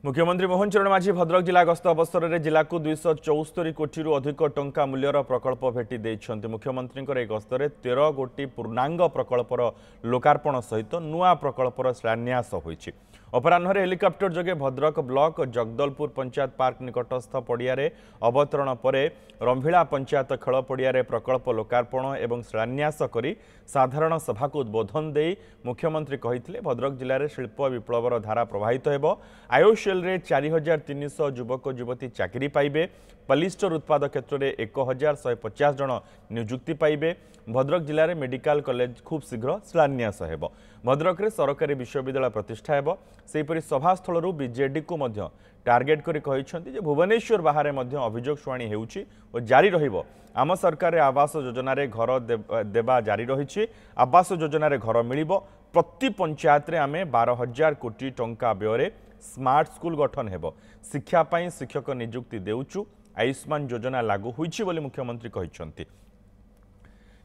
मुख्यमंत्री मोहन चरण माझी भद्रक जिला गस्त अवसर में जिला को 274 कोटी अधिक टंका मूल्यर प्रकल्प भेटी देइछन्ति। मुख्यमंत्री गस्त में 13 गोटी पूर्णांग प्रकल्पर लोकार्पण सहित नुआ प्रकल्पर शिलान्यास होइछि। अपराह्न हेलिकप्टर जोगे भद्रक ब्लॉक जगदलपुर पंचायत पार्क निकटस्थ पड़िया अवतरण पर रंभिला पंचायत खेल पड़िया प्रकल्प लोकार्पण एवं शिलान्यास करी साधारण सभा को उद्बोधन दे मुख्यमंत्री कहिथिले भद्रक जिले में शिल्प विप्लवर धारा प्रवाहित हेबो। आयुषेल 4300 युवक युवती चाकरी पाइबे। पॉलिस्टर उत्पाद क्षेत्र में 1150 जन नियुक्ति पाइबे। भद्रक जिले में मेडिकल कॉलेज खूब शीघ्र शिलान्यास हेबो। भद्रक में सरकारी विश्वविद्यालय प्रतिष्ठा हेबो। सेहीपरि सभास्थल बीजेडी को मध्य टार्गेट करी कहिसंति जे भुवनेश्वर बाहर मध्य अभियोग शुणाणी हेउछि और जारी रहिबो। आम सरकार आवास योजना रे घर देवा जारी रही। आवास योजना रे घर मिलिबो। प्रति पंचायत रे आमे 12,000 कोटी टंका व्यय स्मार्ट स्कूल गठन हेबो। शिक्षा पाई शिक्षक नियुक्ति देउछु। आयुष्मान योजना लागू होइछि बोली मुख्यमंत्री कहिसंति।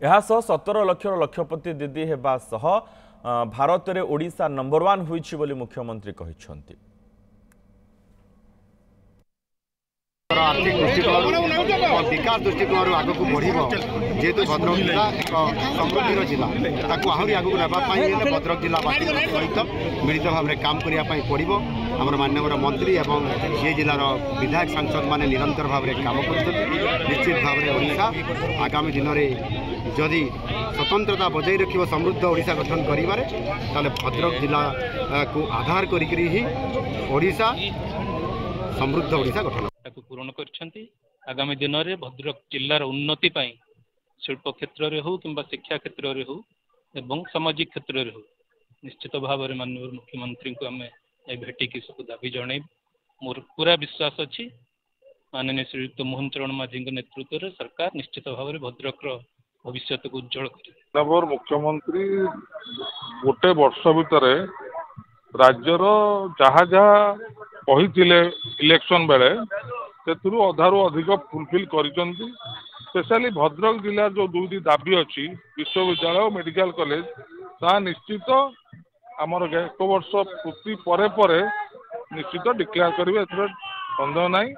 यह 17 लाख लक्षपति दीदी हेबा सह भारत में ओडिशा नंबर 1 होइछि बोली मुख्यमंत्री कहिसंति। आर्थिक दृष्टिकोण और विकास दृष्टिकोण आग को बढ़ जेहेतु भद्रक जिला एक समृद्धि जिला ताकू आहरी आग को नापी भद्रक जिलावासी सहित मिलित भाव में काम करने पड़ो। आम माननीय मंत्री और ये जिलार विधायक सांसद मैंने निरंतर भाव में काम कर निश्चित भाव में ओडिशा आगामी दिन में जदि स्वतंत्रता बजाई रख समृद्ध ओडिशा गठन करें भद्रक जिला को आधार करी ही ओडिशा समृद्ध ओडिशा गठन पूरण कर आगामी दिन में भद्रक जिलार उन्नति शिल्प क्षेत्र में हो कि शिक्षा क्षेत्र में हो एवं सामाजिक क्षेत्र में हो निश्चित भाव में माननीय मुख्यमंत्री को आम भेटिकी सब दाबी जन मोर पूरा विश्वास अच्छी माननीय श्रीयुक्त मोहन चरण माझी नेतृत्व में सरकार निश्चित भाव में भद्रक भविष्य को उज्जवल कर मुख्यमंत्री गोटे वर्ष भितर राज्यर जहाँ जहाँ कही इलेक्शन बेले अधारू अधिक फुलफिल करिसेंती। स्पेशली भद्रक जिला जो दुईटी दाबी अच्छी विश्वविद्यालय और मेडिकल कॉलेज ता निश्चित आमर 1 वर्ष पूर्ति परे निश्चित डिक्लेयर करेंगे सन्देह नहीं।